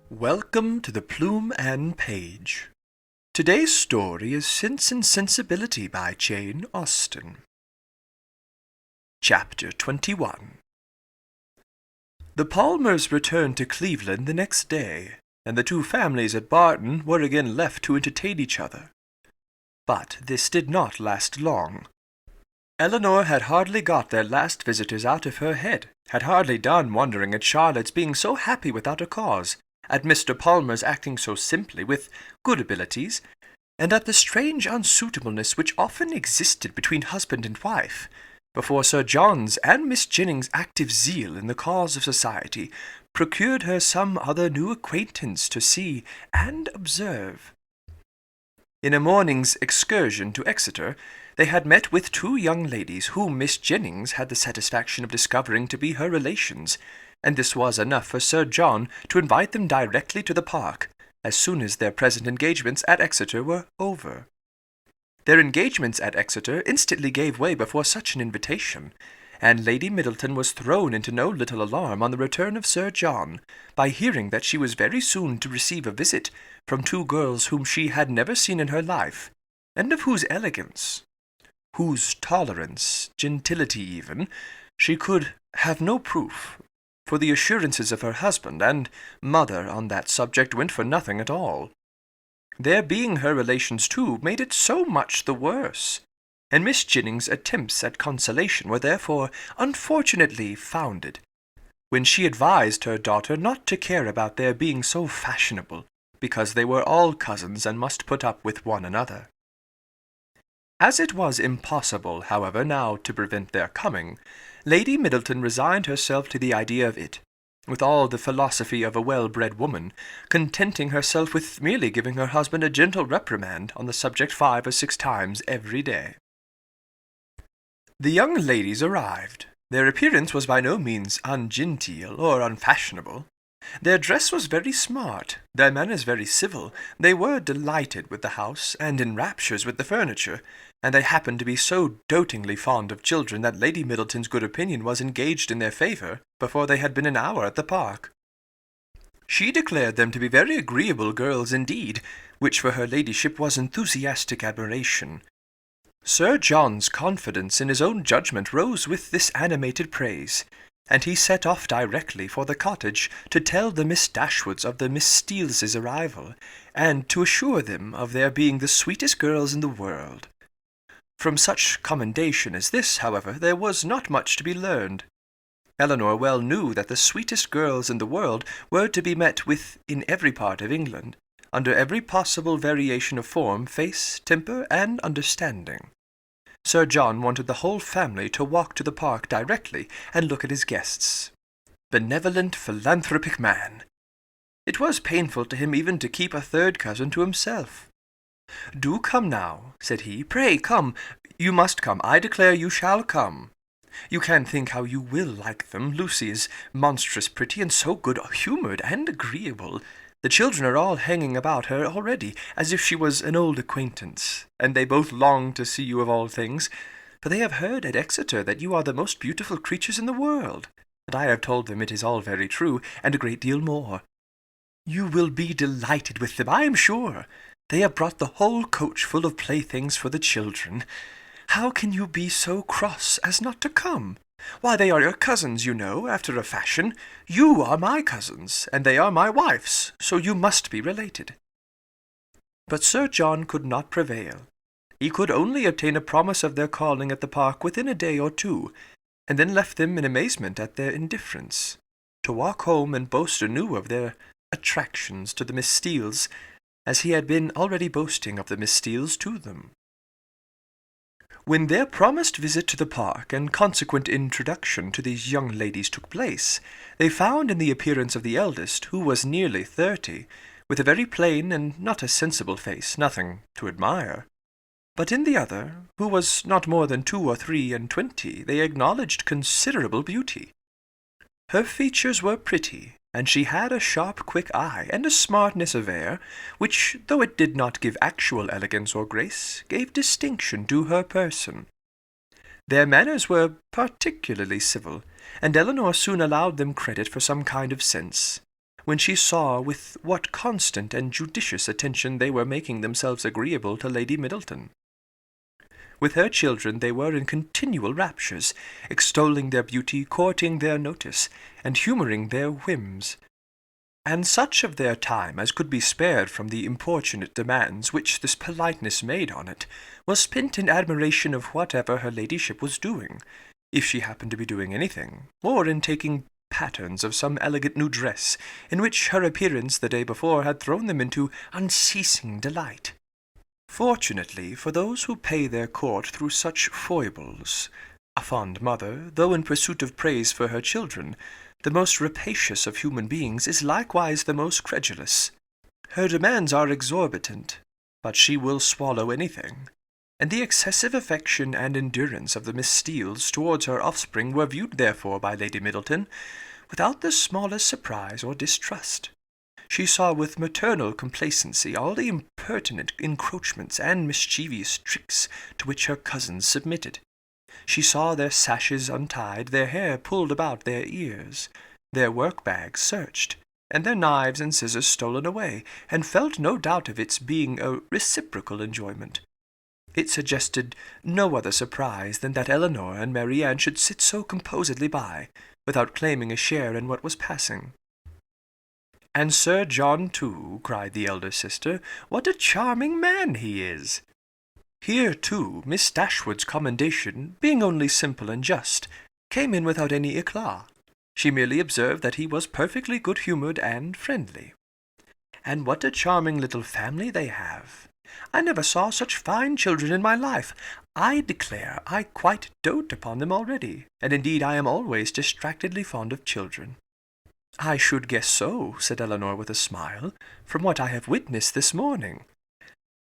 Welcome to the Plume and Page. Today's story is Sense and Sensibility by Jane Austen. Chapter 21. The Palmers returned to Cleveland the next day, and the two families at Barton were again left to entertain each other. But this did not last long. Elinor had hardly got their last visitors out of her head, had hardly done wondering at Charlotte's being so happy without a cause, at Mr. Palmer's acting so simply with good abilities, and at the strange unsuitableness which often existed between husband and wife, before Sir John's and Miss Jennings' active zeal in the cause of society procured her some other new acquaintance to see and observe. In a morning's excursion to Exeter, they had met with two young ladies whom Miss Jennings had the satisfaction of discovering to be her relations, and this was enough for Sir John to invite them directly to the park, as soon as their present engagements at Exeter were over. Their engagements at Exeter instantly gave way before such an invitation, and Lady Middleton was thrown into no little alarm on the return of Sir John, by hearing that she was very soon to receive a visit from two girls whom she had never seen in her life, and of whose elegance, whose tolerance, gentility even, she could have no proof, for the assurances of her husband and mother on that subject went for nothing at all. Their being her relations too made it so much the worse, and Miss Jennings' attempts at consolation were therefore unfortunately founded, when she advised her daughter not to care about their being so fashionable, because they were all cousins and must put up with one another. As it was impossible, however, now to prevent their coming, Lady Middleton resigned herself to the idea of it, with all the philosophy of a well-bred woman, contenting herself with merely giving her husband a gentle reprimand on the subject 5 or 6 times every day. The young ladies arrived. Their appearance was by no means ungenteel or unfashionable. Their dress was very smart, their manners very civil. They were delighted with the house, and in raptures with the furniture, and they happened to be so dotingly fond of children that Lady Middleton's good opinion was engaged in their favour before they had been an hour at the park. She declared them to be very agreeable girls indeed, which for her ladyship was enthusiastic admiration. Sir John's confidence in his own judgment rose with this animated praise, and he set off directly for the cottage to tell the Miss Dashwoods of the Miss Steeles's arrival, and to assure them of their being the sweetest girls in the world. From such commendation as this, however, there was not much to be learned. Elinor well knew that the sweetest girls in the world were to be met with in every part of England, under every possible variation of form, face, temper, and understanding. Sir John wanted the whole family to walk to the park directly and look at his guests. Benevolent, philanthropic man! It was painful to him even to keep a third cousin to himself. "Do come now," said he. "Pray come. You must come. I declare you shall come. You can't think how you will like them. Lucy is monstrous pretty, and so good-humoured and agreeable. The children are all hanging about her already, as if she was an old acquaintance, and they both long to see you of all things, for they have heard at Exeter that you are the most beautiful creatures in the world, and I have told them it is all very true, and a great deal more. You will be delighted with them, I am sure. They have brought the whole coach full of playthings for the children. How can you be so cross as not to come? Why, they are your cousins, you know, after a fashion. You are my cousins, and they are my wife's, so you must be related." But Sir John could not prevail. He could only obtain a promise of their calling at the park within a day or two, and then left them in amazement at their indifference, to walk home and boast anew of their attractions to the Miss Steeles, as he had been already boasting of the Miss Steeles to them. When their promised visit to the park and consequent introduction to these young ladies took place, they found in the appearance of the eldest, who was nearly 30, with a very plain and not a sensible face, nothing to admire. But in the other, who was not more than 2 or 3 and 20, they acknowledged considerable beauty. Her features were pretty, and she had a sharp, quick eye, and a smartness of air, which, though it did not give actual elegance or grace, gave distinction to her person. Their manners were particularly civil, and Elinor soon allowed them credit for some kind of sense, when she saw with what constant and judicious attention they were making themselves agreeable to Lady Middleton. With her children they were in continual raptures, extolling their beauty, courting their notice, and humouring their whims, and such of their time as could be spared from the importunate demands which this politeness made on it, was spent in admiration of whatever her ladyship was doing, if she happened to be doing anything, or in taking patterns of some elegant new dress, in which her appearance the day before had thrown them into unceasing delight. Fortunately for those who pay their court through such foibles, a fond mother, though in pursuit of praise for her children, the most rapacious of human beings, is likewise the most credulous. Her demands are exorbitant, but she will swallow anything, and the excessive affection and endurance of the Miss Steeles towards her offspring were viewed therefore by Lady Middleton without the smallest surprise or distrust. She saw with maternal complacency all the impertinent encroachments and mischievous tricks to which her cousins submitted. She saw their sashes untied, their hair pulled about their ears, their work-bags searched, and their knives and scissors stolen away, and felt no doubt of its being a reciprocal enjoyment. It suggested no other surprise than that Eleanor and Marianne should sit so composedly by, without claiming a share in what was passing. "And Sir John, too," cried the elder sister, "what a charming man he is!" Here, too, Miss Dashwood's commendation, being only simple and just, came in without any éclat. She merely observed that he was perfectly good-humoured and friendly. "And what a charming little family they have! I never saw such fine children in my life. I declare I quite dote upon them already, and indeed I am always distractedly fond of children." "I should guess so," said Eleanor with a smile, "from what I have witnessed this morning."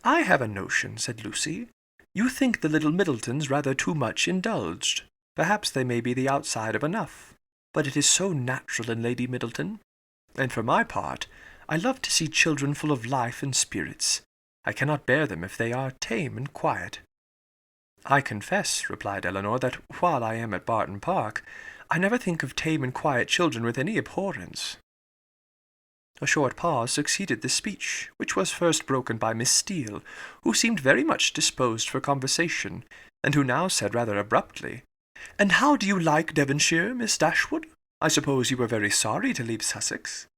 "I have a notion," said Lucy. "You think the little Middletons rather too much indulged. Perhaps they may be the outside of enough, but it is so natural in Lady Middleton. And for my part, I love to see children full of life and spirits. I cannot bear them if they are tame and quiet." "I confess," replied Eleanor, "that while I am at Barton Park, I never think of tame and quiet children with any abhorrence." A short pause succeeded this speech, which was first broken by Miss Steele, who seemed very much disposed for conversation, and who now said rather abruptly, "And how do you like Devonshire, Miss Dashwood? I suppose you were very sorry to leave Sussex?"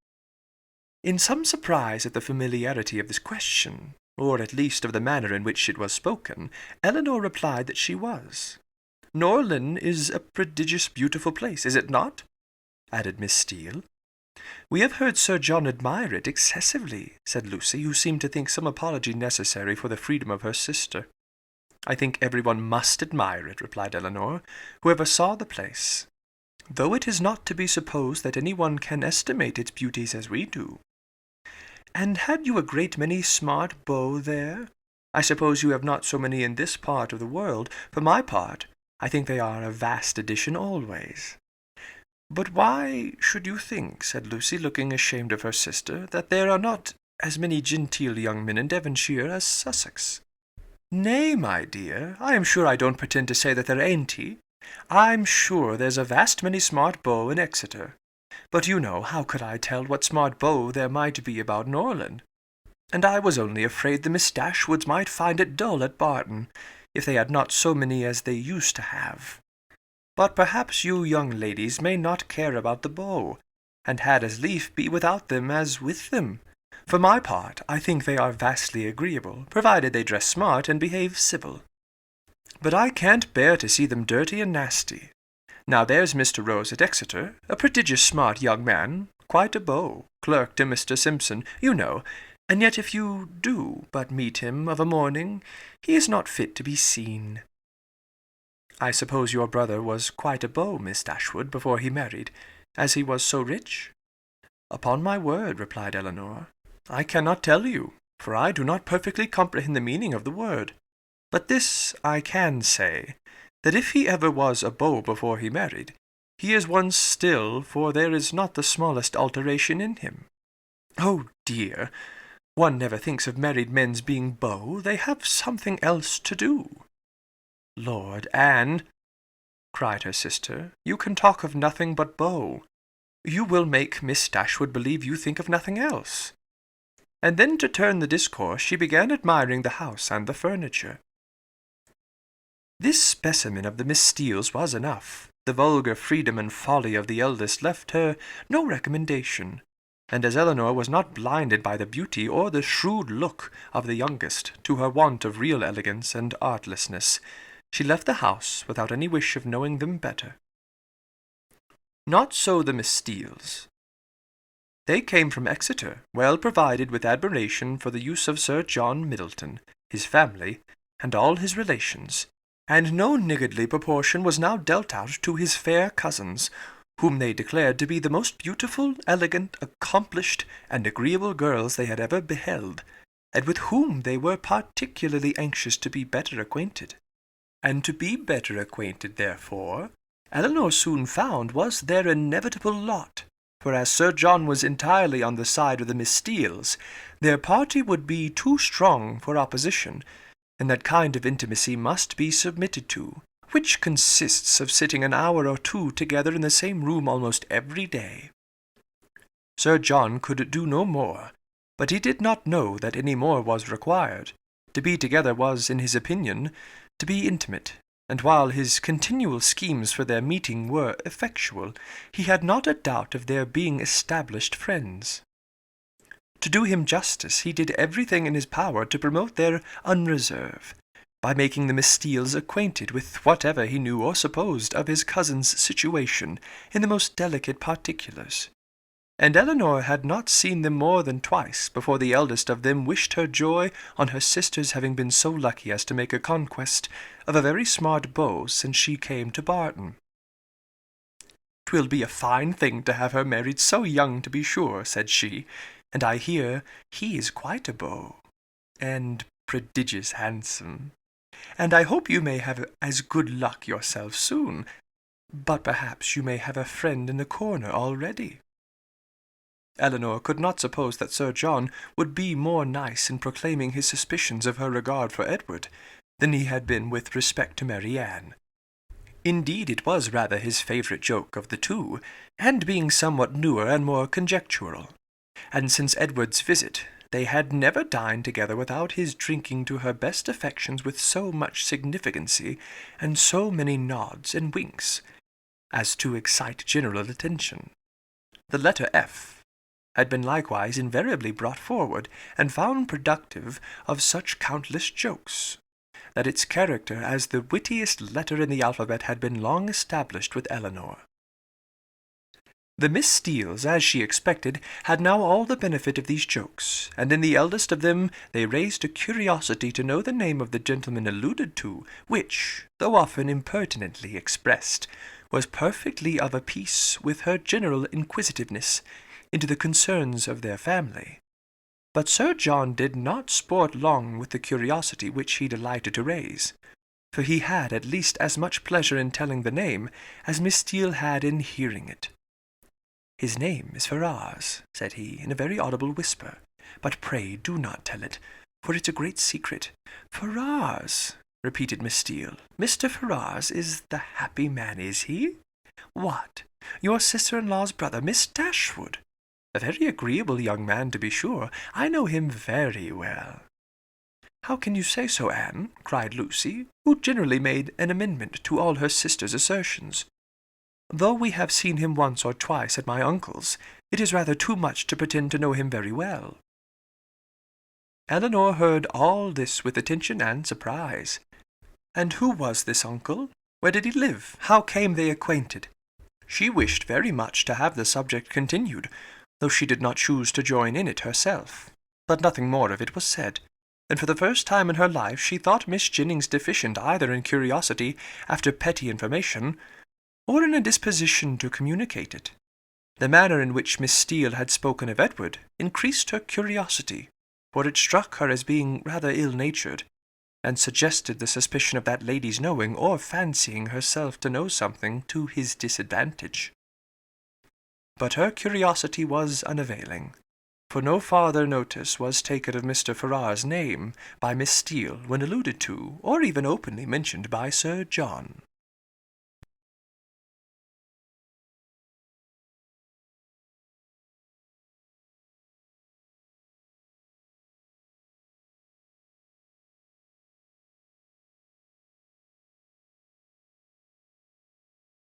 In some surprise at the familiarity of this question, or at least of the manner in which it was spoken, Eleanor replied that she was. "Norland is a prodigious beautiful place, is it not?" added Miss Steele. "We have heard Sir John admire it excessively," said Lucy, who seemed to think some apology necessary for the freedom of her sister. "I think everyone must admire it," replied Eleanor, "whoever saw the place, though it is not to be supposed that anyone can estimate its beauties as we do." "And had you a great many smart beaux there? I suppose you have not so many in this part of the world. For my part, I think they are a vast addition always." "But why should you think," said Lucy, looking ashamed of her sister, "that there are not as many genteel young men in Devonshire as Sussex?" "Nay, my dear, I am sure I don't pretend to say that there ain't. I'm sure there's a vast many smart beaux in Exeter. But you know, how could I tell what smart beaux there might be about Norland? And I was only afraid the Miss Dashwoods might find it dull at Barton, if they had not so many as they used to have. But perhaps you young ladies may not care about the beaux, and had as lief be without them as with them. For my part, I think they are vastly agreeable, provided they dress smart and behave civil. But I can't bear to see them dirty and nasty. Now there's Mr. Rose at Exeter, a prodigious smart young man, quite a beau, clerk to Mr. Simpson, you know, and yet if you do but meet him of a morning, he is not fit to be seen." "I suppose your brother was quite a beau, Miss Dashwood, before he married, as he was so rich?" "Upon my word," replied Eleanor, "I cannot tell you, for I do not perfectly comprehend the meaning of the word. But this I can say, that if he ever was a beau before he married, he is one still, for there is not the smallest alteration in him." "Oh dear, one never thinks of married men's being beaux. They have something else to do." "Lord, Anne," cried her sister, "you can talk of nothing but beaux. You will make Miss Dashwood believe you think of nothing else." And then to turn the discourse, she began admiring the house and the furniture. This specimen of the Miss Steeles was enough. The vulgar freedom and folly of the eldest left her no recommendation, and as Elinor was not blinded by the beauty or the shrewd look of the youngest to her want of real elegance and artlessness, she left the house without any wish of knowing them better. Not so the Miss Steeles. They came from Exeter, well provided with admiration for the use of Sir John Middleton, his family, and all his relations, and no niggardly proportion was now dealt out to his fair cousins, whom they declared to be the most beautiful, elegant, accomplished, and agreeable girls they had ever beheld, and with whom they were particularly anxious to be better acquainted. And to be better acquainted, therefore, Elinor soon found was their inevitable lot, for as Sir John was entirely on the side of the Miss Steeles, their party would be too strong for opposition, and that kind of intimacy must be submitted to, which consists of sitting an hour or two together in the same room almost every day. Sir John could do no more, but he did not know that any more was required. To be together was, in his opinion, to be intimate, and while his continual schemes for their meeting were effectual, he had not a doubt of their being established friends. To do him justice, he did everything in his power to promote their unreserve, by making the Miss Steeles acquainted with whatever he knew or supposed of his cousin's situation in the most delicate particulars. And Elinor had not seen them more than twice before the eldest of them wished her joy on her sister's having been so lucky as to make a conquest of a very smart beau since she came to Barton. "'Twill be a fine thing to have her married so young, to be sure," said she, "and I hear he is quite a beau, and prodigious handsome. And I hope you may have as good luck yourself soon, but perhaps you may have a friend in the corner already." Elinor could not suppose that Sir John would be more nice in proclaiming his suspicions of her regard for Edward than he had been with respect to Marianne. Indeed, it was rather his favourite joke of the two, and being somewhat newer and more conjectural. And since Edward's visit, they had never dined together without his drinking to her best affections with so much significancy, and so many nods and winks, as to excite general attention. The letter F had been likewise invariably brought forward, and found productive of such countless jokes, that its character as the wittiest letter in the alphabet had been long established with Elinor. The Miss Steeles, as she expected, had now all the benefit of these jokes, and in the eldest of them they raised a curiosity to know the name of the gentleman alluded to, which, though often impertinently expressed, was perfectly of a piece with her general inquisitiveness into the concerns of their family. But Sir John did not sport long with the curiosity which he delighted to raise, for he had at least as much pleasure in telling the name as Miss Steele had in hearing it. "His name is Ferrars," said he, in a very audible whisper, "but pray do not tell it, for it's a great secret." "Ferrars," repeated Miss Steele. "Mr. Ferrars is the happy man, is he? What, your sister-in-law's brother, Miss Dashwood? A very agreeable young man, to be sure. I know him very well." "How can you say so, Anne?" cried Lucy, who generally made an amendment to all her sister's assertions. "Though we have seen him once or twice at my uncle's, it is rather too much to pretend to know him very well." Elinor heard all this with attention and surprise. And who was this uncle? Where did he live? How came they acquainted? She wished very much to have the subject continued, though she did not choose to join in it herself. But nothing more of it was said, and for the first time in her life she thought Miss Jennings deficient either in curiosity after petty information, or in a disposition to communicate it. The manner in which Miss Steele had spoken of Edward increased her curiosity, for it struck her as being rather ill-natured, and suggested the suspicion of that lady's knowing or fancying herself to know something to his disadvantage. But her curiosity was unavailing, for no farther notice was taken of Mr. Ferrars's name by Miss Steele when alluded to, or even openly mentioned by Sir John.